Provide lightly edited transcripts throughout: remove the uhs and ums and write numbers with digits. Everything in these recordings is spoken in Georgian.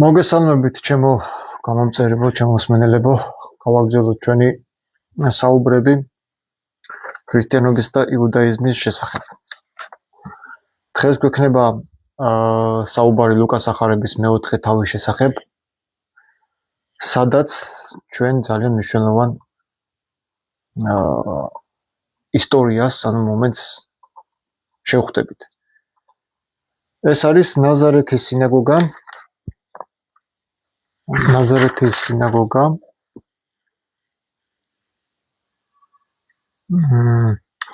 მოგესალმებით ჩემო გამომწერებო, ჩემო მსმენელებო, გავაგრძელოთ ჩვენი საუბრები ქრისტიანობის და იუდაიზმის შესახებ. დღეს გვექნება საუბარი ლუკას ახარების მეოთხე თავის შესახებ, სადაც ჩვენ ძალიან მნიშვნელოვან ისტორიას, ანუ მომენტს შევხვდებით. ეს არის ნაზარეთის სინაგოგა.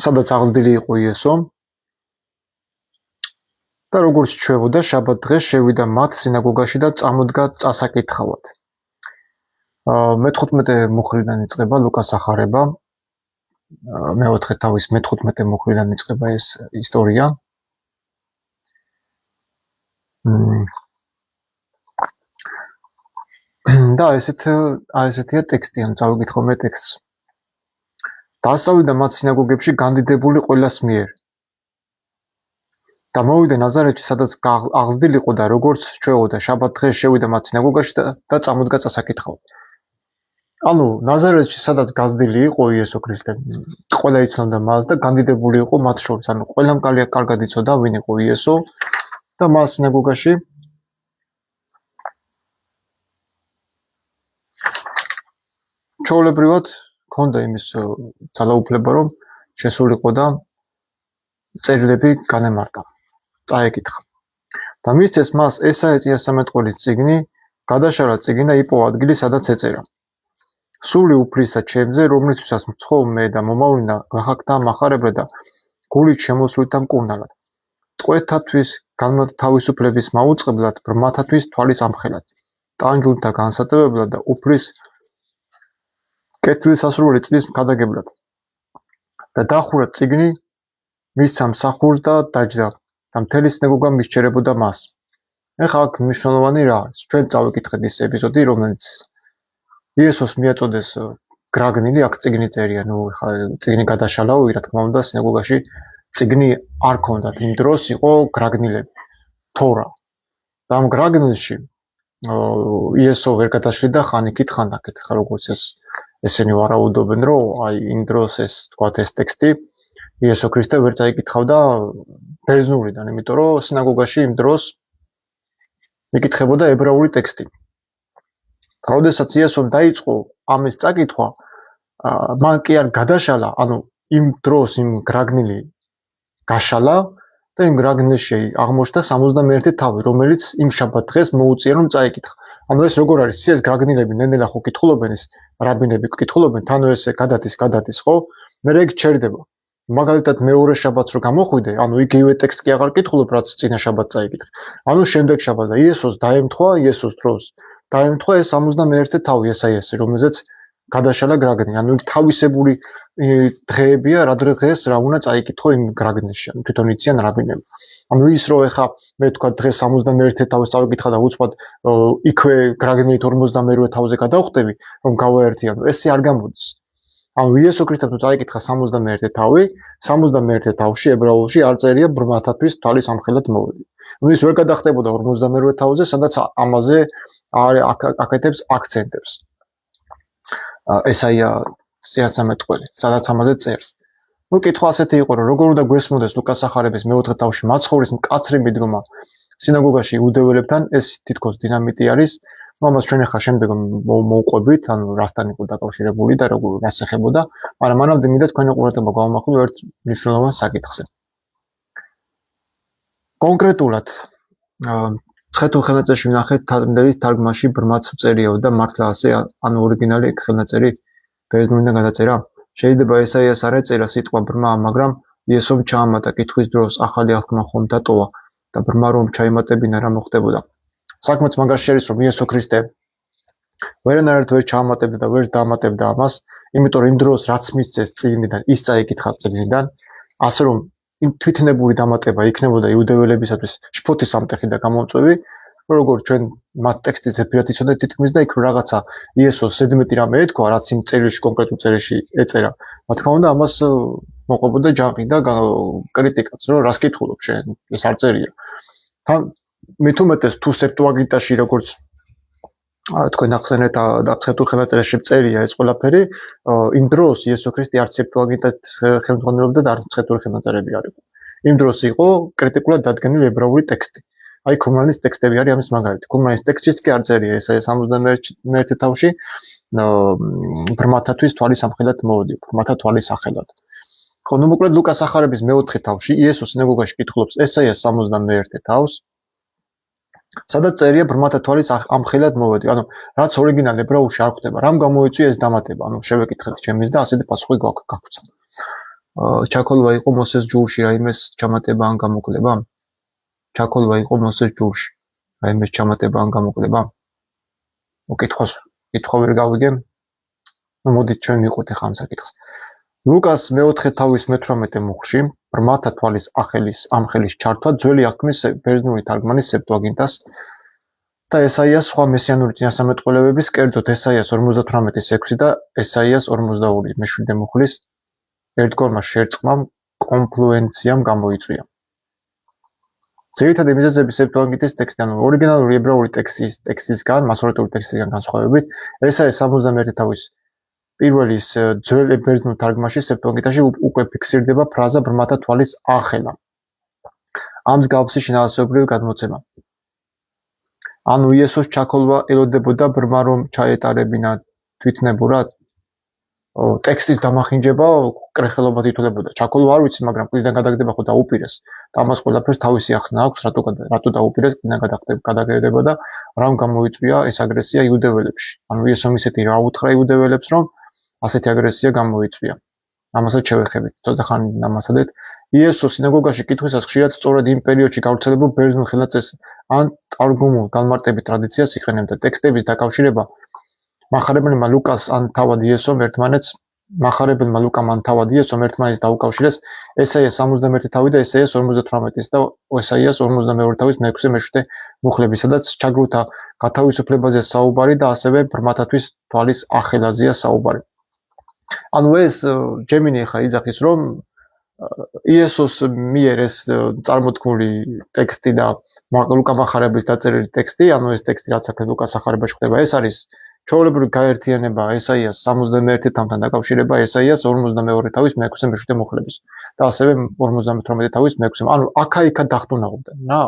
სადაც აღზრდილი იყო იესო და როგორც ჩვევოდა შაბათ დღეს შევიდა მათ სინაგოგაში და წამოდგა წასაკითხავად. მე-15 მუხლიდან იწყება ლუკას ახარება, მეოთხე თავის მე-15 მუხლიდან იწყება ეს ისტორია. და ესეთია ტექსტი, ან წავიკითხო მე ტექსტს. დასწავიდა მათ სინაგოგებში განდიდებული ყველას მიერ. და მოვიდა ნაზარეთში, სადაც აღზრდილი იყო და როგორც ჩვეოდა შაბათ დღეს შევიდა მათ სინაგოგაში და წამოდგა წასაკითხავად. ანუ ნაზარეთში, სადაც გაზრდილი იყო იესო ქრისტე, ყველა იცნობდა მას და განდიდებული იყო მათ შორის. ანუ ყველამ კარგად იცოდა ვინ იყო იესო და მას სინაგოგაში ჩვეულებრივად ჰქონდა იმის ძალაუფლება, რომ შესულიყო და წერილები განემარტა, წაეკითხა. და მისცეს მას ესაეწია სამეთყველის წიგნი, გადაშალა წიგნი და იპოვა ადგილი, სადაც ეწერა. სული უფლისა ჩემზე, რომლისთვისაც მცხო მე და მომავლინა გახაკთა მახარებლა და გულით შემოსვლით მკურნალად. ტყვეთათვის თავისუფლების მაუწყებლად, ბრმათათვის თვალის ამხელად, ტანჯულთა განსატევებლად და უფლის კეთილსასრული წლის მქადაგებლად. და დახურა წიგნი მისცა მსახურს და დაჯდა და მთელი სინაგოგა მისჩერებოდა მას. ეხლა აქ მნიშვნელოვანი რა არის? ჩვენ წავიკითხეთ ის ეპიზოდი, რომელიც იესოს მიაწოდეს გრაგნილი, აქ წიგნი წერია, ეხლა წიგნი გადაშალაო, რა თქმა უნდა, სინაგოგაში წიგნი არ ქონდათ, იმ დროს იყო გრაგნილები, თორა. და ამ გრაგნილში იესო ვერ გადაშლიდა ხან იქით, ხან აქეთ, ხა როგორც ესენი ვარაუდობენ, რომ აი იმ დროს ეს ტექსტი იესო ქრისტე ვერ წაიკითხავდა ბერძნულიდან, იმიტომ რომ სინაგოგაში იმ დროს იკითხებოდა ებრაული ტექსტი. როდესაც იესომ დაიწყო ამის წაკითხვა, მან კი არ გადაშალა, ანუ იმ დროს იმ გრაგნილი გაშალა და იმ გრაგნილში აღმოჩნდა 71 თავი, რომელიც იმ შაბათ დღეს მოუწია რომ წაიკითხა. ანუ ეს როგორ არის? ეს გრაგნილები ნელ-ნელა ხო კითხულობენ, ის რაბინები კითხულობენ, თანო ესე გადადის, ხო? მე ეგ ჩერდება. მაგალითად მეორე შაბათს რო გამოხვიდე, ანუ იგივე ტექსტი აღარ კითხულობ, რაც წინა შაბათს წაიკითხე. ანუ შემდეგ შაბათს და იესოს იესოს დროს დაემთხვა ეს 71 თავი ესაიასი, რომელზეც გადაშალა გრაგნილი. ანუ თავისებული დღეებია, რა დღეს რა უნდა წაიკითხო იმ გრაგნილში. ანუ თვითონ იციან რაბინები. ანუ ის რო ეხა მე თქვა დღეს 71 თავის წავიკითხა და უცბად იქვე გრაგნილით 52 თავზე გადავხდები, რომ გავაერთიანო, ესე არ გამოდის. ანუ იესო ქრისტემ თუ წაიკითხა 71 თავი, 71 თავში ებრაულში არ წერია ბრმათათვის თვალის ამხელად მოვედი. ანუ ის ვერ გადახდებოდა 52 თავზე, სადაც ამაზე აკეთებს აქცენტებს. ესაია წიასამეთყველი, სადაც ამაზე წერს. ნუ კითხვა ასეთი იყო, რომ როგორ უნდა გვესმოდეს ლუკას ახარების მეოთხე თავში მაცხოვრის მკაცრი მიდგომა სინაგოგაში იუდეველებთან, ეს თითქოს დინამიტი არის. ამას ჩვენ ახლა შემდეგ მოვყვებით, ანუ რასთან იყო დაკავშირებული და როგორ რასახებოდა, მაგრამ მანამდე მინდა თქვენი ყურადღება გავამახვილო ერთ მნიშვნელოვან საკითხზე. კონკრეტულად ცხეთულ ხელნაწერში ვნახეთ თარგმნელის თარგმანში ბრმაც წერიაო და მართლა ასე, ანუ ორიგინალი ხელნაწერი ბერძნულიდან გადაწერა. შეიძლება ესაიას არ ეწერა სიტყვა ბრმა, მაგრამ იესომ ჩაამატა კითხვის დროს ახალი აღთქმა ხომ დატოვა და ბრმა რომ ჩაიმატებინა რა მოხდებოდა. საქმეც მაგაში არის, რომ იესო ქრისტე ვერანაირად ვერ ჩაამატებდა და ვერ დაამატებდა ამას, იმიტომ რომ იმ დროს რაც მისცეს წიგნიდან, ის წაიკითხა წიგნიდან, ასე რომ იმ თვითნებური დამატება იქნებოდა იუდეველებისათვის შფოთის ამტეხი და გამომწვევი, როგორც ჩვენ მათ ტექსტის ზეპირად იცოდეთ თითქმის და იქ რაღაცა იესოს ზედმეტი რამე ეთქვა, რაც იმ წერილში კონკრეტულ წერილში ეწერა. რა თქმა უნდა, ამას მოყვებოდა ჯანყი და კრიტიკაც, რომ რას კითხულობ შენ, ეს არ წერია. თან მით უმეტეს თუ სეპტუაგინტაში როგორც თქვენ ახსენეთ და ცხეთურ ხელნაწერებში წერია ეს ყველაფერი, იმ დროს იესო ქრისტე არც სეპტუაგინტად ხელმძღვანელობდა და არც ცხეთური ხელნაწერები არ იყო. იმ დროს იყო კრიტიკულად დადგენილი ებრაული ტექსტი. აი ქუმანის ტექსტები არის ამის მაგალითი. ქუმანის ტექსტიც კი არ წერია ესაია 71 თავში ბრმათათვის თვალის ამხელად მოვიდი, ბრმათა თვალის სახელად. ხო, ნუ მოკლედ ლუკას ახარების მე-4 თავში იესო სინაგოგაში კითხულობს ესაიას 71 თავს, სადაც წერია ბრმათა თვალის ამხელად მოვიდი. ანუ რაც ორიგინალ ებრაულში არ ხვდება, რამ გამოიწვია ეს დამატება? ანუ შევეკითხეთ ჩემის და ასეთი პასუხი გაგვცა. ჩაქოლვა იყო მოსეს ჯულში რაიმეს ჩამატება ან გამოკლება? ჩაქოლვა იყო მოსეს ჯულში რაიმეს ჩამატება ან გამოკლება? კითხვა ვერ გავიგე. ნუ მოდით ჩვენ ვიყოთ ახლა ამ საკითხს. ლუკას მე-4 თავის მე-18 მუხლში ბრმათა თვალის ამხელის ჩართვა ძველი აღთქმის ბერძნული თარგმანის სეპტუაგინტას და ესაიას სხვა მესიანური წინასამეტყველებების, კერძოდ ესაიას 58:6 და ესაიას 42 მე-7 მუხლის ერთგვარმა შერწყმამ კონფლუენციამ გამოიწვია. ძირითადი მიზეზები სეპტუაგინტის ტექსტი, ანუ ორიგინალური ებრაული ტექსტისგან, მასორეტული ტექსტისგან განსხვავებით, ესაიას 71 თავის პირველი ძველ ბერძნულ თარგმანში სეპტუაგინტაში უკვე ფიქსირდება ფრაზა ბრმათა თვალის ახელა. ამ მსგავსი შინაარსობრივი გადმოცემა. ანუ იესოს ჩაქოლვა ელოდებოდა ბრმა რომ ჩაეტარებინა თვითნებურად? ტექსტის დამახინჯება კრეხელობად ითვლებოდა. ჩაქოლვა არ ვიცი, მაგრამ კლიდან გადაგდება ხო დაუპირეს. და ამას ყველაფერს თავისი ახსნა აქვს, რატო დაუპირეს, კლიდან გადაგდება და რამ გამოიწვია ეს აგრესია იუდეველებში. ანუ იესომ ისეთი რა უთხრა იუდეველებს, რომ ასეთი აგრესია გამოიწვია. ამასაც შევეხებით, ცოტა ხანი დამასადეთ. იესოს სინაგოგაში კითხვისას ხშირად სწორედ იმ პერიოდში გავრცელებულ ბერძნულ ხელნაწერს ან ტარგუმულ განმარტებით ტრადიციას იყენებდა. ტექსტების დაკავშირება მახარებელმა ლუკამ ან თავად იესომ ერთმანეთს დაუკავშირეს ესაიას 71 თავი და ესაიას 58 და ესაიას 42 თავის მე-6 მე-7 მუხლები, სადაც ჩაგრუთა გათავისუფლებაზე საუბარი და ასევე ბრმათათვის თვალის ახელაზეა საუბარი. ანუ ეს ჯემინი ხა იძახის, რომ იესოს მიერ ეს წარმოთქმული ტექსტი და ლუკა მახარებლის დაწერილი ტექსტი, ანუ ეს ტექსტი რაც აქ ლუკას ახარებაში ხდება, ეს არის ჩვეულებრივი გაერთიანება ესაიას 71 თავთან დაკავშირება ესაიას 42 თავის მე-6 მე-7 მუხლების და ასევე 58 თავის მე-6. ანუ აქა-იქა დახტუნაობდნენ რა.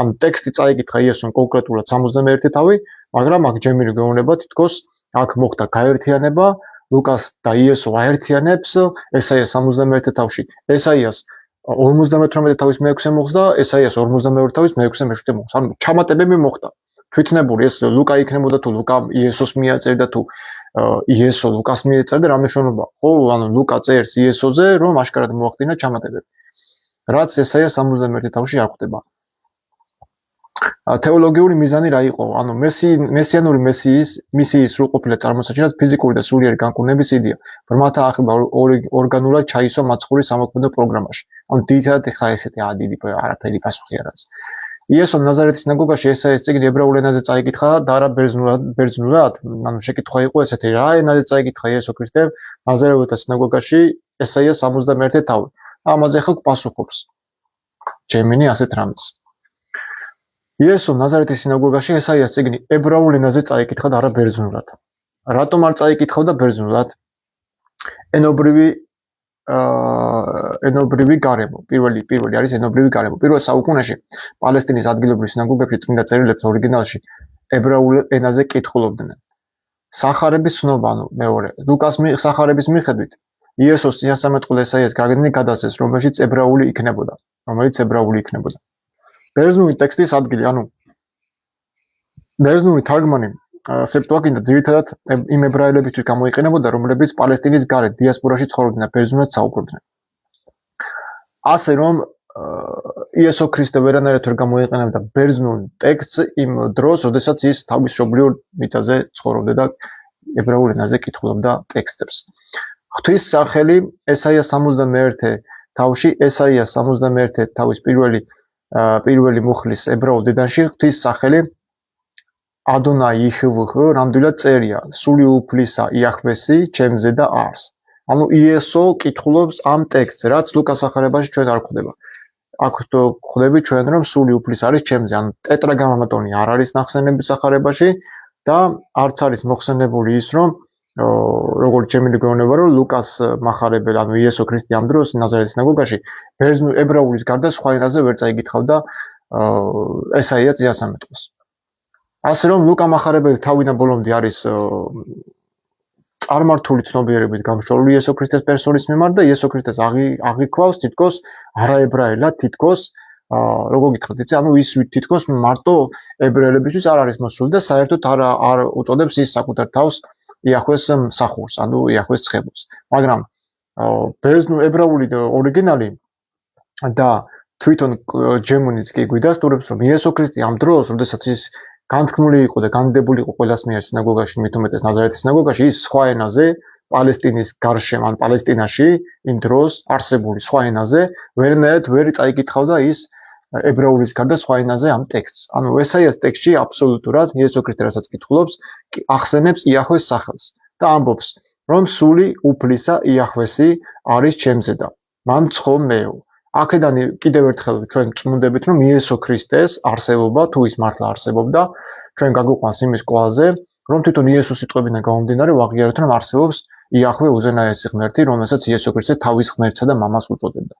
ანუ ტექსტი წაიკითხა იესომ კონკრეტულად 71 თავი, მაგრამ აქ ჯემილი გვეუბნება თითქოს აქ მოხდა გაერთიანება, ლუკას და იესო აერთიანებს ესაიას 71 თავში ესაიას 58 თავის მე-6 მუხლს და ესაიას 42 თავის მე-6 მე-7 მუხლს. ანუ ჩამატებები მოხდა. თვითნებური ეს ლუკა იქნებოდა თუ ლუკა იესოს მიაწერდა თუ იესო ლუკას მიეწერდა, რა მნიშვნელობა? ხო, ანუ ლუკა წერს იესოზე, რომ აშკარად მოახდინა ჩამატებები. რაც ესაიას 71 თავში არ ხდება. თეოლოგიური მიზანი რა იყო? ანუ მესიანური მისიის სრულყოფილად წარმოსაჩინად ფიზიკური და სულიერი განკურნების იდეა. ბრმათა ახება ორგანულად ჩაისვა მაცხოვრის სამოქმედო პროგრამაში. ანუ დიდად ხა ესეთი დიდი არაფერი პასუხი არ არის. იესომ ნაზარეთის სინაგოგაში ესაიას წიგნი ებრაულ ენაზე წაიკითხა და არა ბერძნულად. ანუ შეკითხვა იყო ესეთი, რა ენაზე წაიკითხა იესო ქრისტემ ნაზარეთის სინაგოგაში ესაიას 71 თავი. ამაზე ხალხ პასუხობს. ჯემინი ასეთ რამეს. იესომ ნაზარეთის სინაგოგაში ესაიას წიგნი ებრაულ ენაზე წაიკითხა და არა ბერძნულად. რატომ არ წაიკითხავდა ბერძნულად? ენობრივი გარემო. პირველი არის ენობრივი გარემო. პირველ საუკუნეში პალესტინის ადგილობრივ სინაგოგებში წმინდა წერილებს ორიგინალში ებრაულ ენაზე კითხულობდნენ. სახარების ცნობა, ანუ მეორე, ლუკას სახარების მიხედვით იესოს წინასამეტყველო ესაიას გაგდენი გადასცეს, რომელიც ებრაული იქნებოდა. ბერძნული ტექსტის ადგილი, ანუ ბერძნული თარგმანი სეპტუაგინტა ძირითადად იმ ებრაელებისთვის გამოიყენებოდა, რომლებიც პალესტინის გარეთ დიასპორაში ცხოვრობდნენ და ბერძნულად საუბრობდნენ. ასე რომ იესო ქრისტე ვერანაირად ვერ გამოიყენებდა ბერძნულ ტექსტს იმ დროს, როდესაც ის თავის მშობლიურ მიწაზე ცხოვრობდა და ებრაულ ენაზე კითხულობდა ტექსტებს. ღვთის სახელი ესაიას 71 თავში, ესაიას 71 თავის პირველი მუხლის ებრაულ დედანში ღვთის სახელი ადონაი იჰვჰ ნამდვილად წერია, სული უფლისა იაჰვესი ჩემზე და არს. ანუ იესო კითხულობს ამ ტექსტს, რაც ლუკას სახარებაში ჩვენ არ გვხვდება. აქ ხვდები ჩვენ რომ სული უფლის არის ჩემზე, ანუ ტეტრაგრამატონი არ არის ნახსენების სახარებაში და არც არის მოხსენებული ის რომ როგორც ჩემი გეუბნება რომ ლუკას מחარებელი, ანუ იესო ქრისტე ამ დროს ნაზარეთის სინაგოგაში ბერძნულ ებრაულის გარდა სხვა ენაზე ვერ წაიგითხავდა ესაია წინასამეტყველს. ასე რომ ლუკა מחარებელი თავიდან ბოლომდე არის წარმართული ცნობიერებით გამშრალული იესო ქრისტეს პერსონის მიმართ და იესო ქრისტეს აღიქვავს თითქოს არაებრაელად, თითქოს როგორ გითხრათ, იცი, ანუ ის თითქოს მარტო ებრაელებისთვის არ არის მოსული და საერთოდ არ უწოდებს ის საკუთარ თავს იახვეს მსახურს, ანუ იახვეს ცხებულს. მაგრამ ბერძნულ ებრაული ორიგინალი და თვითონ ჯემუნიც კი გვიდასტურებს, რომ იესო ქრისტე ამ დროს, როდესაც ის განთქმული იყო და განდებული იყო ყველას მიერ სინაგოგაში, მით უმეტეს ნაზარეთის სინაგოგაში, ის სხვა ენაზე, პალესტინის გარშემო, ან პალესტინაში იმ დროს არსებული სხვა ენაზე, ვერანაირად ვერ წაიკითხავდა ის ებრაულის გარდა სხვა ენაზე ამ ტექსტს. ანუ ესაიას ტექსტში აბსოლუტურად იესო ქრისტე რასაც კითხულობს, ახსენებს იახვეს სახელს და ამბობს, რომ სული უფლისა იახვესი არის ჩემზე და მან ცხომეო. აქედან კიდევ ერთხელ ჩვენ წმუნდებით, რომ იესო ქრისტეს არსებობა, თუ ის მართლა არსებობდა, ჩვენ გაგვიყვანს იმის კვალზე, რომ თვითონ იესოს სიტყვებიდან გამომდინარე ვაღიაროთ, რომ არსებობს იახვე უზენაესი ღმერთი, რომელსაც იესო ქრისტე თავის ღმერთსა და მამას უწოდებდა.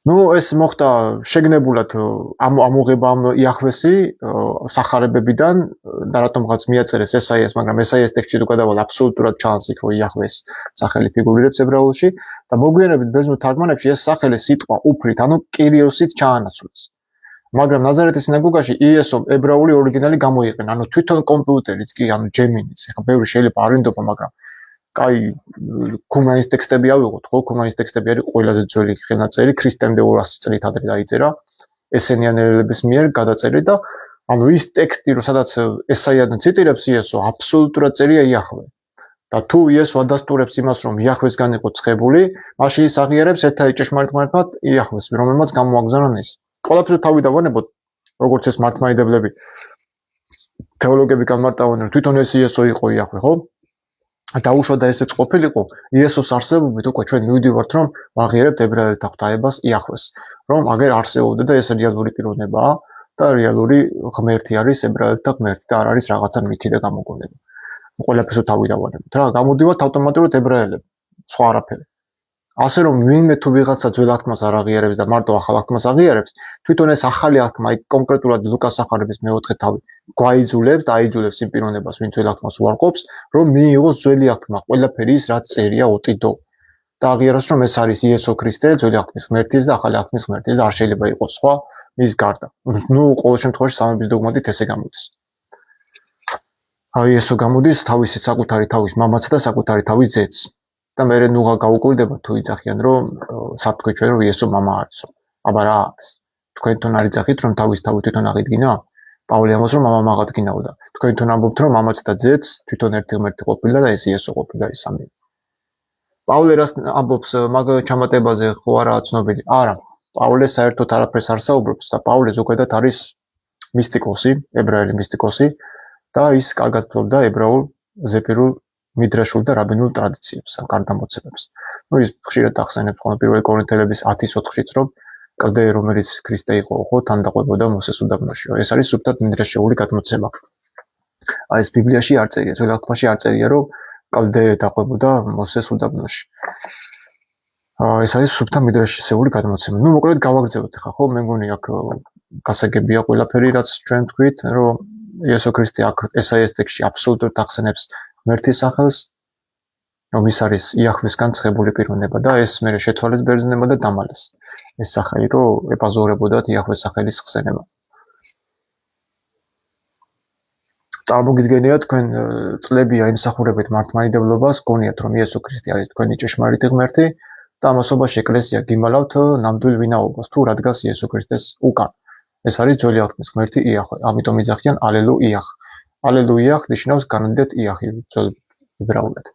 ეს მოხდა შეგნებულად ამოღება ამ იახვესი სახარებებიდან და რატომღაც მიაწერეს ესაიას, მაგრამ ესაიას ტექსტში თუ გადავალ აბსოლუტურად ჩანს იქ, რომ იახვეს სახელი ფიგურირებს ებრაულში და მოგვიანებით ბერძნულ თარგმანებში ეს სახელი სიტყვა უფლით, ანუ კირიოსით ჩაანაცვლეს. მაგრამ ნაზარეთის სინაგოგაში იესომ ებრაული ორიგინალი გამოიყენა, ანუ თვითონ კომპიუტერიც კი, ანუ ჯემინიც, ხა ბევრი შეიძლება არ ინდობა, მაგრამ კაი კუმანის ტექსტები ავიღოთ, ხო? კუმანის ტექსტები არის ყველაზე ძველი ხელნაწერი, ქრისტემდე 200 წლით ადრე დაიწერა, ესენიანელების მიერ გადაწერი და ანუ ის ტექსტი, სადაც ესაიადან ციტირებს იესო, აბსოლუტურად წერია იახვე. და თუ იესო ადასტურებს იმას, რომ იახვესგან იყო ცხებული, მაშინ ის აღიარებს ერთ-ერთ ჭეშმარიტ იახვეს, რომელმაც გამოაგზავნა ის. ყველაფერს თავი დავანებოთ, როგორც ეს მართლმადიდებლები თეოლოგები გამარტავენ, რომ თვითონ ეს იესო იყო იახვე, ხო? დაუშვა ესეც ყოფილიყო იესოს არსებობით უკვე ჩვენ მივიდივართ რომ ვაღიარებთ ებრაელთა ღვთაებას იახვეს რომ აგერ არსებობდა და ეს რეალური პიროვნებაა და რეალური ღმერთი არის ებრაელთა ღმერთი და არ არის რაღაცა მითი და გამოგონება. ყველაფერს თავი დავანებთ რა, გამოდივართ ავტომატურად ებრაელები, სხვა არაფერი. ასე რომ ვინმე თუ ვიღაცა ძველ აღთქმას არ აღიარებს და მარტო ახალ აღთქმას აღიარებს, თვითონ ეს ახალი აღთქმა, კონკრეტულად ლუკას სახარების მეოთხე თავი გვაიძულებს და აიძულებს იმ პიროვნებას, ვინც ძველ აღთქმას უარყოფს, რომ მიიღოს ძველი აღთქმა, ყველაფერი ის რაც წერია ოტიდო. და აღიაროს, რომ ეს არის იესო ქრისტე, ძველი აღთქმის ღმერთის და ახალი აღთქმის ღმერთის და არ შეიძლება იყოს სხვა მის გარდა. ყოველ შემთხვევაში სამების დოგმატით ესე გამოდის. იესო გამოდის თავისი საკუთარი თავის მამაც და საკუთარი თავის ძეც. და მე ნუღა გაუკვირდება თუ იძახიან რომ საფრთხე ჩვენ რომ იესო мама არისო. აბა რა არის? თქვენთან არ იძახით რომ თავის თავი თვითონ აღიდგინა? პავლე ამბობს რომ мама აღადგინაოდა. თქვენთან ამბობთ რომ მამაც და ძეც თვითონ ერთი ღმერთი ყოფილა და ეს იესო ყოფილა ის სამი. პავლე რას ამბობს მაგ ჩამატებაზე ხო არა ცნობილი? არა. პავლე საერთოდ არაფერს არ საუბრობს და პავლე ზოგადად არის მისტიკოსი, ებრაელი მისტიკოსი და ის კარგად ფლობდა ებრაულ ზეპირულ მიდრაშულ და რაბინულ ტრადიციებს, გარდამოცემებს. ის ხშირად ახსენებს ხოლმე პირველი კორინთელების 10:4-ით, რომ კლდე რომელიც ქრისტე იყო, ხო, თან დაყვებოდა მოსეს უდაბნოში. ეს არის სუფთად მიდრაშეული გადმოცემა. ეს ბიბლიაში არ წერია, ძველ აღთქმაში არ წერია, რომ კლდე დაყვებოდა მოსეს უდაბნოში. ეს არის სუფთა მიდრაშეული გადმოცემა. მოკლედ გავაგრძელოთ ხა, ხო, მე მგონი აქ გასაგებია ყველაფერი, რაც ჩვენ თქვით, რომ იესო ქრისტე აქ ესაიას ტექსტში აბსოლუტურად ახსენებს ღმერთის სახელს, რომ ის არის იახვესგან ცხებული პიროვნება და ეს მერე შეცვალეს ბერძნებმა და დამალეს. ეს სახელი რომ ეპაზორებოდათ იახვეს სახელის ხსენება. წარმოგიდგენია თქვენ წლებია იმსახურებით მართლმადიდებლობას, გონიათ რომ იესო ქრისტე არის თქვენი ჭეშმარიტი ღმერთი და ამასობაში ეკლესია გიმალავთ ნამდვილ ვინაობას, თუ რადგას იესო ქრისტეს უკან. ეს არის ძველი აღთქმის ღმერთი იახვე. ამიტომ იძახიან ალელუიახ. ალელუიახ ნიშნავს განვიდეთ იახი ძველ ებრაულად.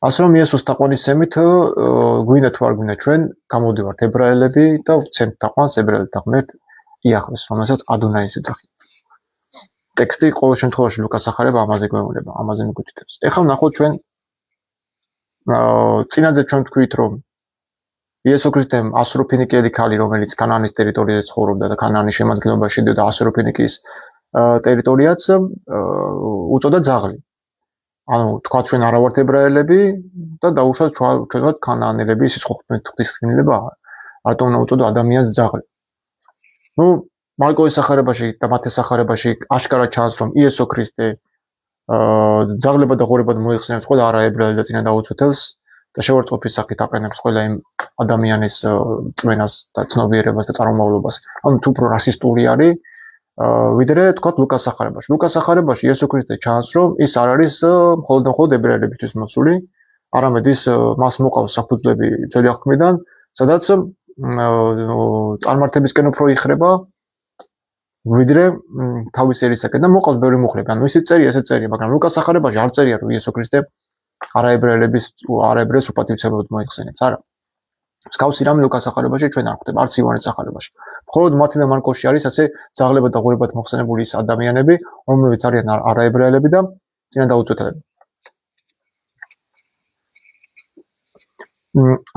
ასე რომ იესოს თაყვანისცემით გვინდა თუ არ გვინდა ჩვენ გამოდივართ ებრაელები და ვცემთ თაყვანს ებრაელთა ღმერთ იახვეს, რომელსაც ადონაის ეძახიან. ტექსტი ყოველ შემთხვევაში ლუკას ახარება ამაზე გვეუბნება, ამაზე მიგვითითებს. ეხლა ვნახოთ ჩვენ წინაზე ჩვენ თქვით რომ იესო ქრისტემ ასურფინიკიელი ქალი რომელიც კანაანის ტერიტორიაზე ცხოვრობდა და კანაანის შემადგენლობაში შედიოდა ასურფინიკის ტერიტორიაც უწოდა ძაღლი. ანუ თქვა ჩვენ არა ვართ ებრაელები და დაუშვათ ჩვენ ვართ კანაანელები, ის ხო ღვთისმშობლება, რატომ უნდა უწოდო ადამიანს ძაღლი. ნუ მარკოს სახარებაში და მათეს სახარებაში აშკარად ჩანს რომ იესო ქრისტე ძაღლებად და ღორებად მოიხსენებს ყველა არაებრაელ და წინა დაუცვეთელს და შევარწყობის სახით აყენებს ყველა იმ ადამიანის წმენას და ცნობიერებას და წარმომავლობას. ანუ თუ უფრო რასისტული არის ვიდრე თქვა ლუკას სახარებაში. ლუკას სახარებაში იესო ქრისტე ჩანს რომ ის არ არის მხოლოდ ებრაელებისთვის მოსული, არამედ ის მას მოყავს საფუძვლები ძველი აღთქმიდან, სადაც წარმართებისკენ უფრო იხრება ვიდრე თავის ერისაკენ და მოყავს ბევრი მუხლები. ანუ ისიც წერია, ესეც წერია, მაგრამ ლუკას სახარებაში არ წერია რომ იესო ქრისტე არაებრაელებს უპატივცემლად მოიხსენებს, არა. მსგავსი რამე ლუკას სახარებაში ჩვენ არ ხვდება, არც ივანეს სახარებაში. მხოლოდ მათი და მარკოსში არის ასე ძაღლებად და ღორებად მოხსენებული ის ადამიანები, რომლებიც არიან არაებრაელები და წინა დაუცვეთელები.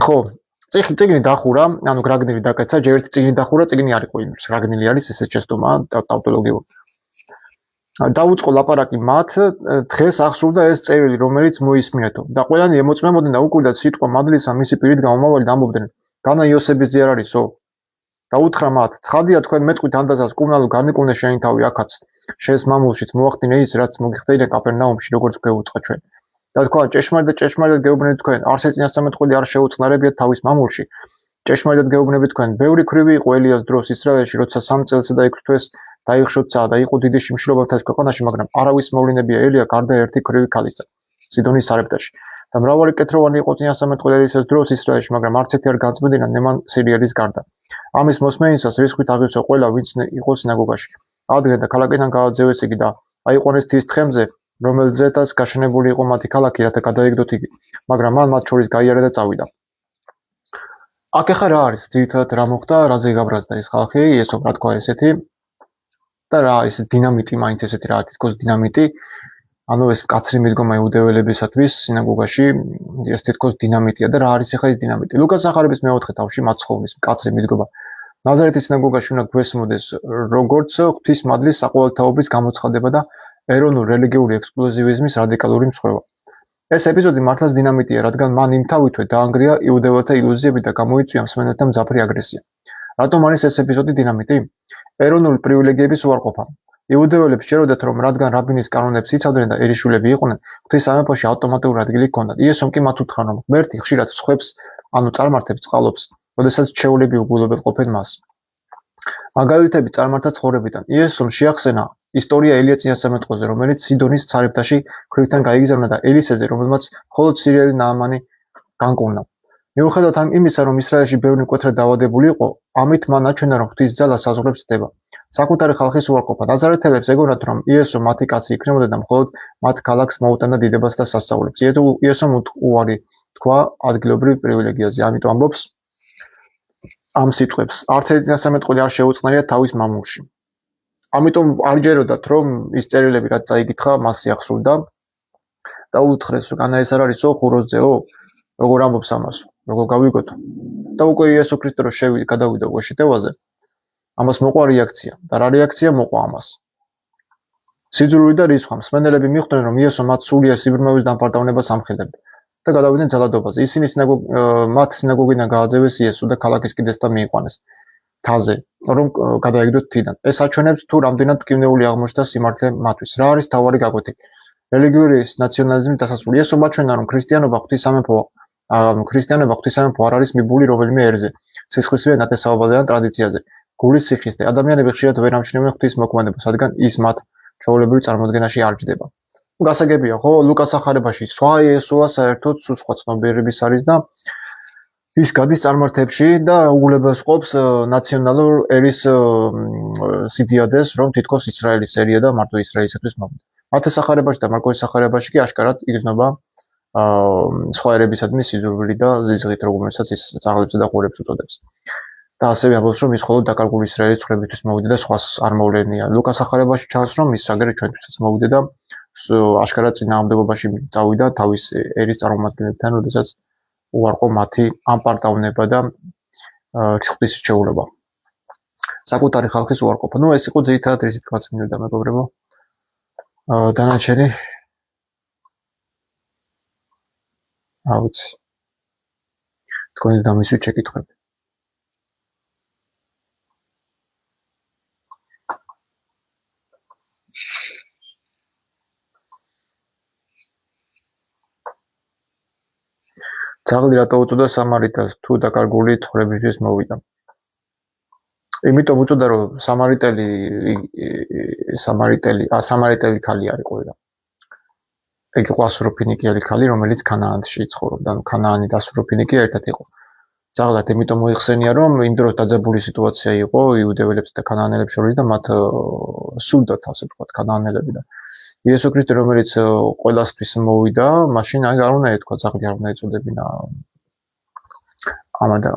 ხო, წიგნი დახურა, ანუ გრაგნილი დაკეცა, ჯერ ერთი წიგნი დახურა, წიგნი არ იყო იმის. გრაგნილი არის ესეც შეცდომა ტავტოლოგიური. დაუწყო ლაპარაკი მათ, დღეს ახსოვდა ეს წერილი, რომელიც მოისმინეთო. და ყველანი ემოწმებოდნენ და უკვირდათ სიტყვა მადლისა მისი პირით გამომავალი და ამბობდნენ, განა იოსების ძე არ არისო? და უთხრა მათ, ცხადია თქვენ მეტყვით ანდაზას კუმნალო განეკუნე შენი თავი აქაც, შენს მამულშიც მოახდინე ის, რაც მოგიხდეირე კაპერნაუმში, როგორც გვეუწყა ჩვენ. და თქვა, ჭეშმარიტად გეუბნებით თქვენ, არც წინასწარმეტყველი არ შეუწყნარებიათ თავის მამულში. ჭეშმარიტად გეუბნებით თქვენ, ბევრი ქვრივი იყო ელიას დროს ისრაელში, როცა 3 წელსა დაიქრთვეს დაიხშოცა და იყო დიდი შიმშილობა მთელს ქვეყანაში, მაგრამ არავის მოვლენებია ელია გარდა ერთი ქვრივი ქალისა, სიდონის სარეპტაში. და მრავალი კეთროვანი იყო წინასწარმეტყველი ელისას დროს ისრაელში, მაგრამ არც ერთი არ განწმენდინა ნემან სირიელის გარდა. ამის მოსმენისას რისხვით აღივსო ყველა, ვინც იყო სინაგოგაში. ადგენ და ქალაქიდან გააძევეს იგი და აიყვანეს თის თხემზე, რომელზეც გაშენებული იყო მათი ქალაქი, რათა გადაეგდოთ იგი, მაგრამ მან მათ შორის გაიარა და წავიდა. აქ ახლა რა არის? ძირითადად რა მოხდა, რაზე გაბრაზდა ეს ხალხი, იესო რა თქვა ესეთი და რა ეს დინამიტი, მაინც ესეთი რა თითქოს დინამიტი, ანუ ეს მკაცრი მიდგომა იუდეველებისათვის სინაგოგაში, ეს თითქოს დინამიტია და რა არის ახლა ეს დინამიტი? ლუკას სახარების მეოთხე თავში მათ ცხოვრის მკაცრი მიდგომა. ნაზარეთის სინაგოგაში უნდა გვესმოდეს როგორც ღვთის მადლის საყოველთაობის გამოცხადება და ეროვნულ რელიგიური ექსკლუზივიზმის რადიკალური მსხვერპლობა. ეს ეპიზოდი მართლაც დინამიტია, რადგან მან იმთავითვე დაანგრია იუდეველთა ილუზიები და გამოიწვია მსმენელთა მძაფრი აგრესია. რატომ არის ეს ეპიზოდი დინამიტი? ეროვნული პრივილეგიების უარყოფა. იუდეველებს სჯეროდათ, რომ რადგან რაბინის კანონებს იცავდნენ და ერისშვილები იყვნენ, ღვთის სამეფოში ავტომატურ ადგილი ჰქონდათ. იესომ კი მათ უთხრა, რომ ღმერთი ხშირად სხვებს, ანუ წარმართებს წყალობს, როდესაც ჩვეულები უგულობელ ყოფენ მას. მაგალითები წარმართა ცხოვრებიდან. იესომ შეახსენა ისტორია ელია წინასწარმეტყველზე, რომელიც სიდონის სარეპტაში ქვრივთან გაიგზავნა და ელისეზე, რომელმაც მხოლოდ სირიელი ნაამანი განკურნა. მიუხედავად იმისა, რომ ისრაელში ბევრი მკვეთრად დაავადებული იყო, ამით მან აჩვენა, რომ ღვთის ძალა საზღვრებს დება. საკუთარი ხალხის უარყოფა. ნაზარეთელებს ეგონათ, რომ იესო მათი კაცი იქნებოდა და მხოლოდ მათ ქალაქს მოუტანდა დიდებას და სასწაულებს. იესომ უარი თქვა ადგილობრივ პრივილეგიაზე, ამიტომ ამბობს ამ სიტყვებს. არც ერთი წინასწარმეტყველი არ შეუწყნარია თავის მამულში. ამიტომ არ ჯეროდათ, რომ ის წერილები რაც წაიკითხა, მას იახსოვდა და უთხრეს, რომ განა ეს არ არისო ხუროზეო, როგორ ამბობს ამას, როგორ გავიგოთო. და უკვე იესო ქრისტე რო გადავიდა უკვე შეტევაზე, ამას მოყვა რეაქცია. და რა რეაქცია მოყვა ამას? სიძულვი და რისხვა. მსმენელები მიხვდნენ, რომ იესო მათ სულიერ სიბრმავის დამფარდავნებას ამხელებდა და გადავიდნენ ძალადობაზე. ისინი მათ სინაგოგიდან გააძევეს იესო და ქალაქის კიდესთან მიიყვანეს თაზე, რომ გადაეგდოთ თიდან. ეს აჩვენებს თუ რამდენად მტკივნეული აღმოჩნდა სიმართლე მათთვის. რა არის თავარი გაკვეთი? რელიგიური ნაციონალიზმის დასასრული. იესომ აჩვენა, რომ ქრისტიანობა ღვთისამეფო არ არის მიბული რომელიმე ერზე, სისხლისვე ნათესაობაზე ან ტრადიციაზე. გულის სიხის და ადამიანები ხშირად ვერ ამჩნევენ ღვთის მოქმედებას, რადგან ის მათ ჩვეულებრივ წარმოდგენაში არ ჯდება. გასაგებია, ხო, ლუკას სახარებაში სხვა იესოა საერთოდ სხვა ცნობიერების არის და ის გადის წარმართებში და უგულებელს ყოფს ნაციონალურ ერის სიდიადეს, რომ თითქოს ისრაელის ერია და მარტო ისრაელისათვის მოვიდა. მათეს სახარებაში და მარკოს სახარებაში კი აშკარად იგრძნობა სხვა ერებისადმი სიზურვილი და ზიზღით, რომელსაც ის ძაღლებს და ღორებს უწოდებს. და ასევე ამბობს, რომ ის მხოლოდ დაკარგული ისრაელის ცხრებისთვის მოვიდა და სხვას არ მოვლენია. ლუკას ახალებაში ჩანს, რომ ის აგერ ჩვენთვისაც მოვიდა და აშკარად წინააღმდეგობაში წავიდა თავის ერის წარმომადგენლებთან, როდესაც უარყო მათი ამპარტავნება და ღვთისმშეულობა. საკუთარი ხალხის უარყოფა. ნუ ეს იყო ძირითადად რისი თქმაც მინდოდა მეგობრებო. დანარჩენი აუცი. თქვენს დამისვით შეკითხვები. ძაღლი რატო უწოდა სამარიტელს თუ დაკარგული ცხრებისთვის მოვიდა? იმიტომ უწოდა, რომ სამარიტელი ქალი არ იყო რა. ეგ იყო ასუროფინიკიელი ქალი, რომელიც ქანაანში ცხოვრობდა. ანუ ქანაანი და ასუროფინიკია ერთად იყო. ძაღლად იმიტომ მოიხსენია, რომ იმ დროს დაძაბული სიტუაცია იყო იუდეველებს და ქანაანელებს შორის და მათ სულდათ, ასე ვთქვათ, ქანაანელები და იესო ქრისტე, რომელიც ყველასთვის მოვიდა, მაშინ არ უნდა ეთქვა ძაღლი არ უნდა ეწოდებინა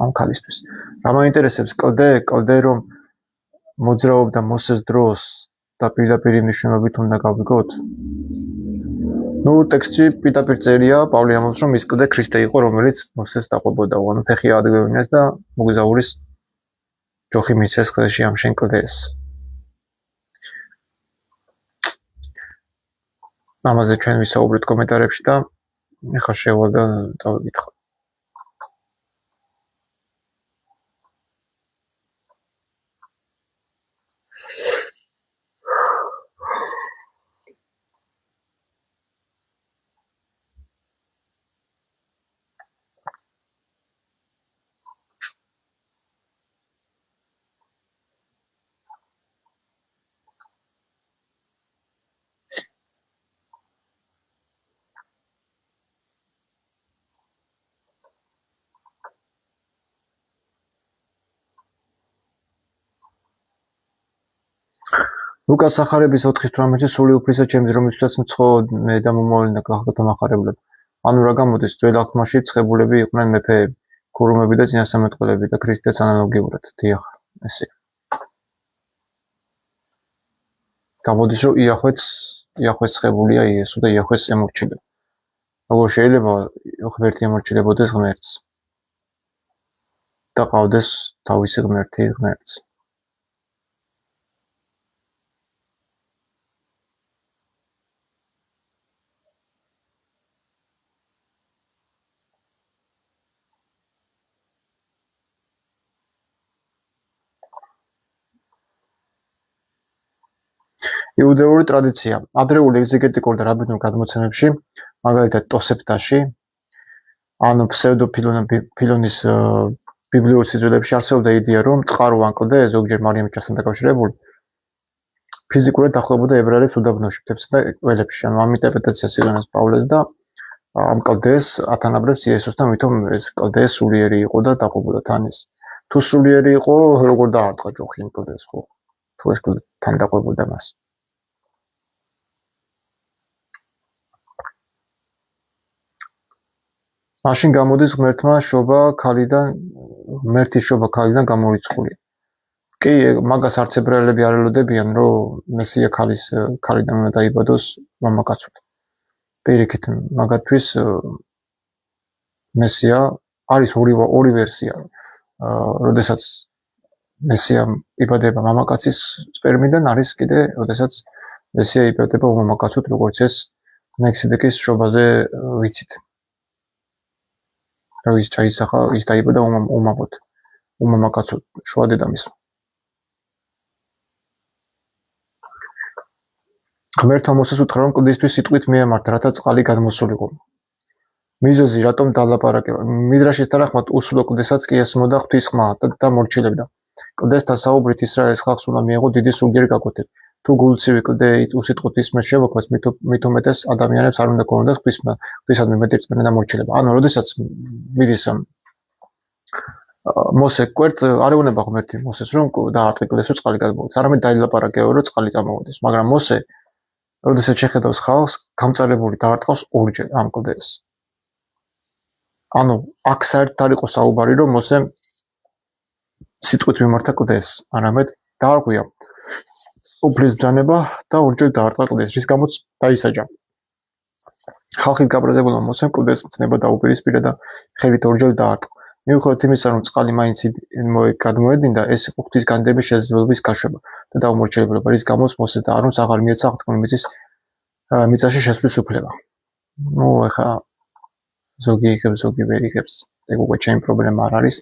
ამ ქალისთვის. რა მაინტერესებს კლდე რომ მოძრაობდა მოსეს დროს და პირდაპირ მნიშვნელობით უნდა გავიგოთ? ნუ ტექსტში პირდაპირ წერია, პავლე ამბობს, რომ ის კლდე ქრისტე იყო, რომელიც მოსეს დაყვებოდა, ანუ ფეხი ადგილინეს და მოგზაურის ჯოხი მისცეს ხელში ამ შენ კლდეს. ამაზე ჩვენ ვისაუბრეთ კომენტარებში და ეხლა შევალ და დავიკითხო. ლუკას სახარების 4:18 სული უფლისა ჩემს რომლითაც მცხოვე და მომავალი და გახდა დამახარებლები. ანუ რა გამოდის ძველ აღთქმაში ცხებულები იყვნენ მეფეები, ქურუმები და წინასამეტყველები და ქრისტეს ანალოგიურად. დიახ, ესე. გამოდის რომ იახვეს ცხებულია იესო და იახვეს ემორჩილება. როგორ შეიძლება ღმერთი ემორჩილებოდეს ღმერთს და ყავდეს თავისი ღმერთი ღმერთს. იუდეური ტრადიცია. ადრეული ეგზეგეტიკურ და რაბინულ გადმოცემებში, მაგალითად ტოსეფტაში, ანუ ფსევდოფილონის ბიბლიურ სიძველეებში არსებობდა იდეა, რომ წყარო ან კლდე, ზოგჯერ მარიამის ჩასთან დაკავშირებული, ფიზიკურად ახლობოდა ებრაელებს უდაბნოში, მთებსა და ველებში. ანუ ამ ინტერპრეტაციას იღებს პავლეს და ამ კლდეს ათანაბრებს იესოსთან, ვითომ ეს კლდე სულიერი იყო და დაყვებოდა თან ის. თუ სულიერი იყო, როგორ დაარტყა ჯოხი იმ კლდეს, ხო? თუ ეს კლდე თან დაყვებოდა მას. მაშინ გამოდის ღმერთის შობა ქალიდან გამორიცხული. კი, მაგას არც ებრაელები არ ელოდებიან, რომ მესია ქალიდან უნდა დაიბადოს მამაკაცად. პირიქით, მაგათთვის მესია არის ორი ვერსია. როდესაც მესია იბადება მამაკაცის სპერმიდან, არის კიდე, როდესაც მესია იბადება უმამაკაცოდ, როგორც ეს მელქისედეკის შობაზე ვიცით. რომ ის ჩაისახა, ის დაიბადა უმამაკაცოდ, შუა დედამისმა. ღმერთმა მოსეს უთხრა, რომ კლდისთვის სიტყვით მიემართა, რათა წყალი გადმოსულიყო. მიზეზი რატომ დალაპარაკება? მიდრაშის თანახმად უსულო კლდესაც კი ესმოდა ღვთის ხმა და მორჩილებდა. კლდესთან საუბრით ისრაელის ხალხს უნდა მიეღო დიდი სულიერი გაკვეთილი. თუ გულცივი კლდე უსიტყვით ისმის შემოქმედს, მით უმეტეს ადამიანებს არ უნდა ქონოდათ ღვთისადმი მეტი რწმენა და მორჩილება. ანუ, როდესაც მიდის მოსე კვერთ, არ ეუბნება ღმერთი მოსეს, რომ დაარტყი კლდეს, რომ წყალი გადმოვიდეს. არამედ დაილაპარაკება, რომ წყალი წამოვიდეს. მაგრამ მოსე, როდესაც შეხედავს ხალხს, გამწარებული დაარტყავს ორჯერ ამ კლდეს. ანუ, აქ საერთოდ არ იყო საუბარი, რომ მოსე სიტყვით მიმართა კლდეს, არამედ დაარღვია უფლის ბრძანება და ორჯერ დაარტყა კლდეს, რის გამოც დაისაჯა. ხალხით გაბრაზებულმა მოსემ კლდეს მცნება დაუპირისპირა და ხელით ორჯერ დაარტყა. მიუხედავად იმისა, რომ წყალი მაინც გადმოედინდა, ეს იყო ღვთის განდების შესაძლებლობის გაშვება და დაუმორჩილებლობა, რის გამოც მოსეს და არონს აღარ მიეცა აღთქმული მიწაში შესვლის უფლება. ეხლა ზოგი იღებს, ზოგი ვერ იღებს. ეგ უკვე ჩემი პრობლემა არ არის.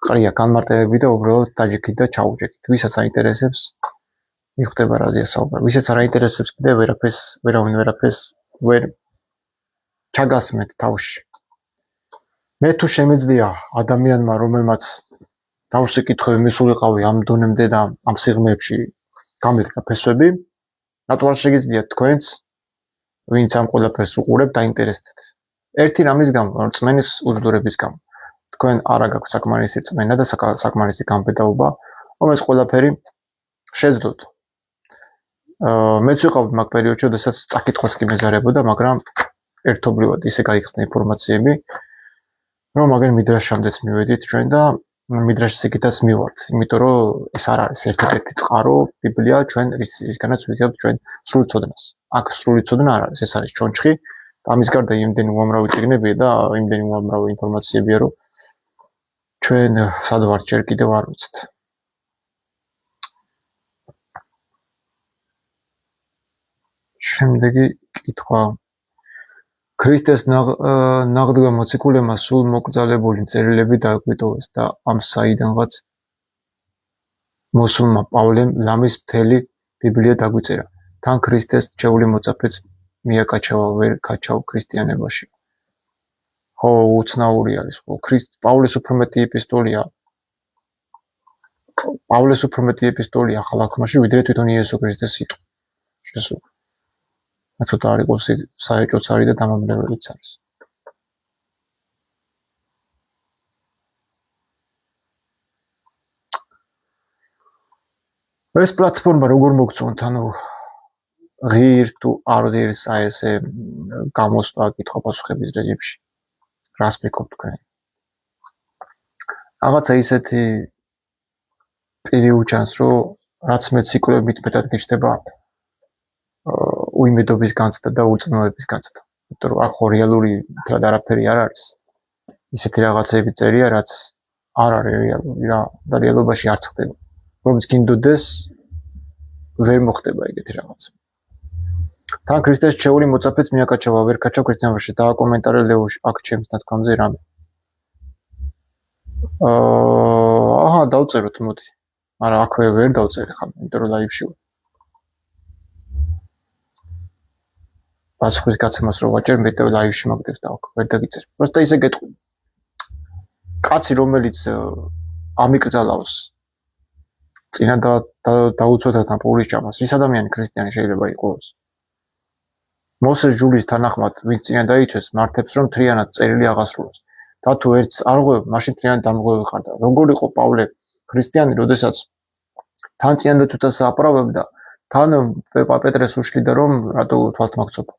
ყრია განმარტებები და უბრალოდ დაჯექით და ჩაუჯექით. ვისაც აინტერესებს, მიხვდება რაზეა საუბარი. ვისაც არ აინტერესებს, კიდე ვერაფერს ვერ ჩაგასმეთ თავში. მე თუ შემეძლია ადამიანმა, რომელმაც თავისი კითხვები მისულიყავი ამ დონემდე და ამ სიღრმეებში გამედგა ფესვები, რატო არ შეგიძლიათ თქვენც, ვინც ამ ყველაფერს უყურებთ, დაინტერესდეთ. ერთი რამის გამო, რწმენის უდრდურების გამო. თქვენ არა გაქვთ საკმარისი რწმენა და საკმარისი გამბედაობა, რომ ეს ყველაფერი შეძლოთ. მეც ვიყავდი მაგ პერიოდში, როდესაც წაკითხვაც კი მეზარებოდა, მაგრამ ერთობლივად ისე გაიხსნა ინფორმაციები, რომ მაგერ მიდრაშამდეც მივედით ჩვენ და მიდრაშის იქითაც მივართ, იმიტომ რომ ეს არ არის ერთ-ერთი წყარო, ბიბლია, ჩვენ ისგანაც ვიღებთ ჩვენ სრული ცოდნას. აქ სრული ცოდნა არ არის, ეს არის ჩონჩხი და ამის გარდა იმდენი უამრავი წიგნებია და იმდენი უამრავი ინფორმაციებია, რომ ჩვენ სად ვართ ჯერ კიდევ არ ვიცით. შემდეგი კითხვა. ქრისტეს ნაღდგა მოციქულებმა სულ მოკრძალებული წერილები დააკვიტოვეს და ამ საიდანღაც მოსულმა პავლემ ლამის მთელი ბიბლია დაგვიწერა. თან ქრისტეს რჩეული მოწაფეც მიაკაჩავა ვერ გაჩავ ქრისტიანებაში. ხო, უცნაური არის, ხო. პავლეს უფრო მეტი ეპისტოლია ახალ აღთქმაში, ვიდრე თვითონ იესო ქრისტეს სიტყვა. შესულ. ცოტა არ იყოს საეჭვოც არის და დამამნეველიც არის. ეს პლატფორმა როგორ მოგწონთ, ანუ ღირს თუ არ ღირს აი ესე გამოსვლა კითხვა-პასუხების რეჟიმში. რას მეკობთ თქვენ? რაღაცა ისეთი პირი უჩანს, რომ რაც მე ციკლებით მეტად გიჩნდება უიმედობის განცდა და უწმელების განცდა. იმიტომ რომ აქ რეალური მთლად არაფერი არ არის. ისეთი რაღაცები წერია, რაც არ არის რეალური რა და რეალობაში არც ხდება. რომც გინდოდეს ვერ მოხდება ეგეთი რაღაც. თან ქრისტეს რჩეული მოწაფეც მიაკაჩავა ვერ გაჩავ ქრისტიანობაში და კომენტარი ლეოში აქ ჩემს ნათქვამზე რამე. აჰა, დავწეროთ მოდი. მაგრამ აქვე ვერ დავწერე ხომ, იმიტომ რომ ლაივში ვარ. პასუხის გაცემას რო ვაჭერ, მეტად ლაივში მაგდებს და აქ ვერ დაგიწერ. просто ისე გეტყვი. კაცი რომელიც ამიკრძალავს წინა დაუცოთათან პურის ჭამას, ის ადამიანი ქრისტიანი შეიძლება იყოს. მოსეს ჯულის თანახმად, ვინც წინა დაიჩეს, მართებს რომ თრიანად წერილი აღასრულოს. და თუ ერთს არ ღვევ, მაშინ თრიანად დამღვევი ხარ და როგორ იყო პავლე ქრისტიანი, როდესაც თან წინა დაცვას აპრავებდა, თან პეტრეს უშლიდა რომ რატო თვალთ მაგწობა.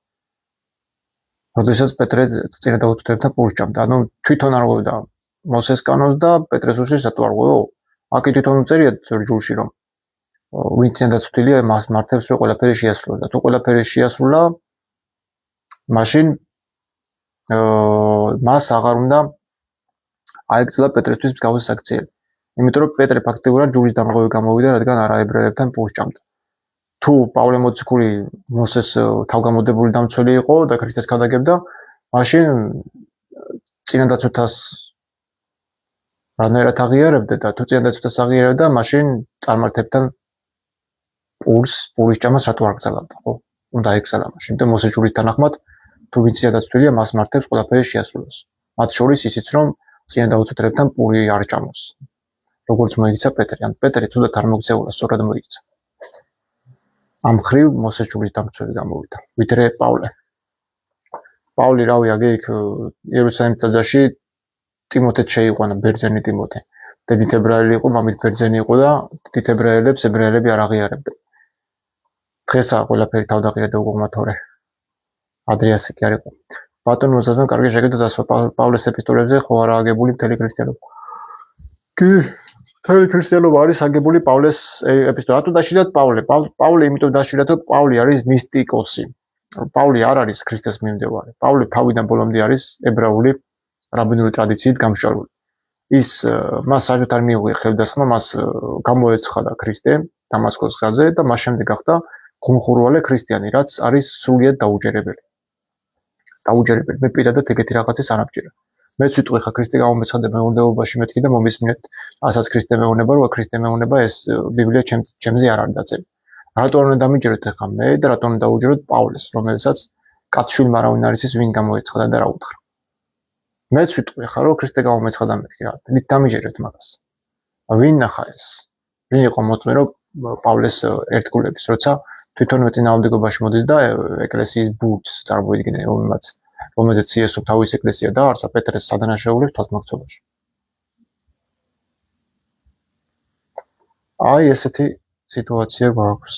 როდესაც პეტრე წინა დაუცოთებთან პურის ჭამდა, ანუ თვითონ არ ღვევდა მოსეს კანონს და პეტრეს უშლის რატო არ ღვევ? აქ თვითონ წერია ჯულში რომ ვინც წინა დაცვილია, მას მართებს რომ ყველაფერი შეასრულოს და თუ ყველაფერი შეასრულა, მაშინ მას აღარ უნდა აეკრძალა პეტრესთვის მსგავსი საქციელი. იმიტომ რომ პეტრე ფაქტიურად ჯულის დამრღვევი გამოვიდა, რადგან არაებრაელებთან პურს ჭამდა. თუ პავლე მოციქული მოსეს თავგამოდებული დამცველი იყო და ქრისტეს ქადაგებდა, მაშინ წინა დაცვას რანაირად აღიარებდა და თუ წინა დაცვას აღიარებდა, მაშინ წარმართებთან პურის ჭამას რატო არ გზავნდა, ხო? უნდა ეკრძალა მაშინ და მოსეს ჯულის თანახმად თუ ვინც დაცვილია, მას მართებს ყველაფერი შეასრულოს. მათ შორის ისიც რომ წინა დაუცოთებთან პური არ ჭამოს. როგორც მოიქცა პეტრე, ან პეტრე თუდად არ მოგწეულა, სწორად მოიქცა. ამ ხრივ მოსეს ჯულის დამცველი გამოვიდა, ვიდრე პავლე. პავლე რავი აგეიქ იერუსალიმის ტაძარში ტიმოთეც შეიყვანა, ბერძენი ტიმოთე. დედით ებრაელი იყო, მამით ბერძენი იყო და დიდ ებრაელებს ებრაელები არ აღიარებდნენ. დღესაა ყველაფერი თავდაღირა და უგუღმათორე. ადრე ასე კი არ იყო. ბატონო მოსაზრ კარგი შეგეძლო დასვა პავლეს ეპისტოლებზე ხო არა აგებული მთელი ქრისტიანობა. კი, მთელი ქრისტიანობა არის აგებული პავლეს ეპისტოლით. რატო დაშვიდათ პავლე? პავლე იმიტომ დაშვიდათ, რომ პავლე არის მისტიკოსი. პავლე არ არის ქრისტეს მიმდევარი. პავლე თავიდან ბოლომდე არის ებრაული რაბინული ტრადიციით გამშვალული. ის მას საერთოდ არ მიუღია ხელდასხმა, მას გამოეცხადა ქრისტე დამასკოს გზაზე და მას შემდეგ გახდა ხუმხურვალე ქრისტიანი, რაც არის სრულიად დაუჯერებელი. დაუჯერებელი. მე პირადად ეგეთი რაღაცის არ ამჯერა. მეც ვიტყვი ხა ქრისტე გამომეცხადა მეუნებობაში მეთქი და მომისმინეთ, ასაც ქრისტე მეუნება, რო ქრისტე მეუნება ეს ბიბლია ჩემზე არ არის დაწერი. რატო არ უნდა დამიჯეროთ ხა მე და რატო უნდა დაუჯეროთ პავლეს, რომელსაც კაცშვილმა არავინ არის ის ვინ გამოეცხადა და რა უთხრა. მეც ვიტყვი ხა რომ ქრისტე გამომეცხადა მეთქი რა. დამიჯერეთ მაგას. ვინ ნახა ეს? ვინ იყო მოწმე რომ პავლეს ერთგულების, როცა თვითონვე წინააღმდეგობაში მოდის და ეკლესიის ბურჯს წარმოიდგინე, რომელზეც იესო თავის ეკლესია დაარსა პეტრეს სადანაშაულებს თვალსმოქცევაში. აი ესეთი სიტუაცია გვაქვს.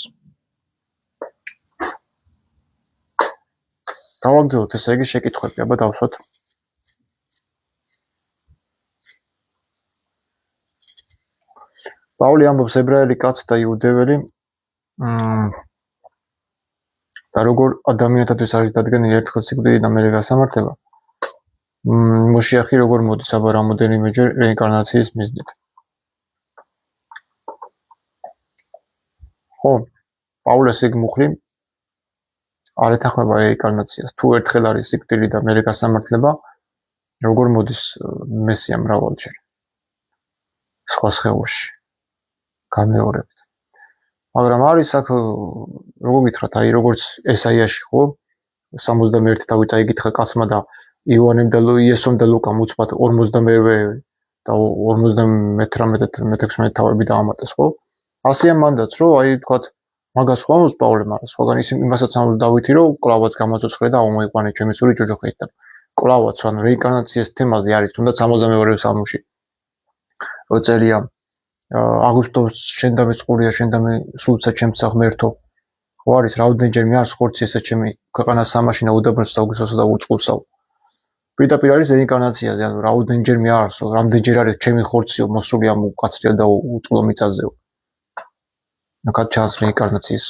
დავაგრძელოთ ესე იგი შეკითხვები, აბა დავსვათ. პავლე ამბობს ებრაელი კაც და იუდეველი და როგორ ადამიანთათვის არის დადგენილი ერთხელ სიკვდილი და მერე გასამართლება. მოშიახი როგორ მოდის აბა რამოდენიმეჯერ რეინკარნაციის მიზნით. ხო, პავლეს ეგ მუხლი არ ეთანხმება რეინკარნაციას. თუ ერთხელ არის სიკვდილი და მერე გასამართლება, როგორ მოდის მესია მრავალჯერ სხვა სხეულში განმეორებით. მაგრამ არის აქ როგორ გითხრათ, აი როგორც ესაიაში ხო 61 დავით აიგითხა კაცმა და იოანემ და იესომ და ლუკამ უცბად 42-ვე და 58-16 თავები დაამატეს ხო? ასეა მანდაც რომ აი თქვათ მაგას ხო ამბობს პავლე, მაგრამ სხვაგან იმასაც ამბობს დავითი რომ კლავაც გამოცოცხლე და ამოიყვანე ჩემი სული ჯოჯოხით და კლავაც ანუ რეინკარნაციის თემაზე არის თუნდაც 62-ე სალმოში რო წერია აგვისტოს შენ და მე წყურია შენ და მე სულცა ჩემსა ღმერთო ხო არის რაოდენჯერ მე არს ხორცი ესა ჩემი ქვეყანას სამაშინა უდაბნოს საუგისოსა და უწყურსავ პირდაპირ არის რეინკარნაციაზე ანუ რაოდენჯერ მე არსო რამდენჯერ არის ჩემი ხორციო მოსული ამ უკაცრია და უწყლო მიწაზეო ნაკად ჩანს რეინკარნაციის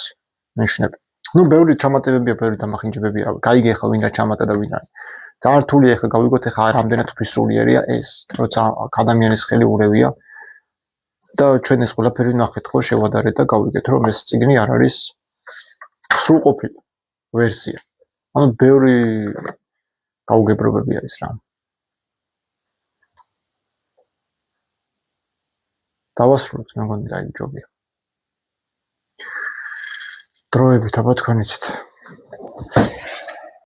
ნიშნები ნუ ბევრი ჩამატებებია ბევრი დამახინჯებებია გაიგე ხა ვინ რა ჩამატა და ვინ არის ძალიან რთულია ხა გავიგოთ ხა რამდენად თვისრულიერია ეს როცა ადამიანის ხელი ურევია და ჩვენ ეს ყველაფერი ნახეთ ხო შევადარეთ და გავიგეთ რომ ეს წიგნი არ არის სრულყოფილი ვერსია. ანუ ბევრი გაუგებრობები არის რა. დავასრულოთ მე მგონი რა იჯობია. დროებით აბა თქვენ იცით.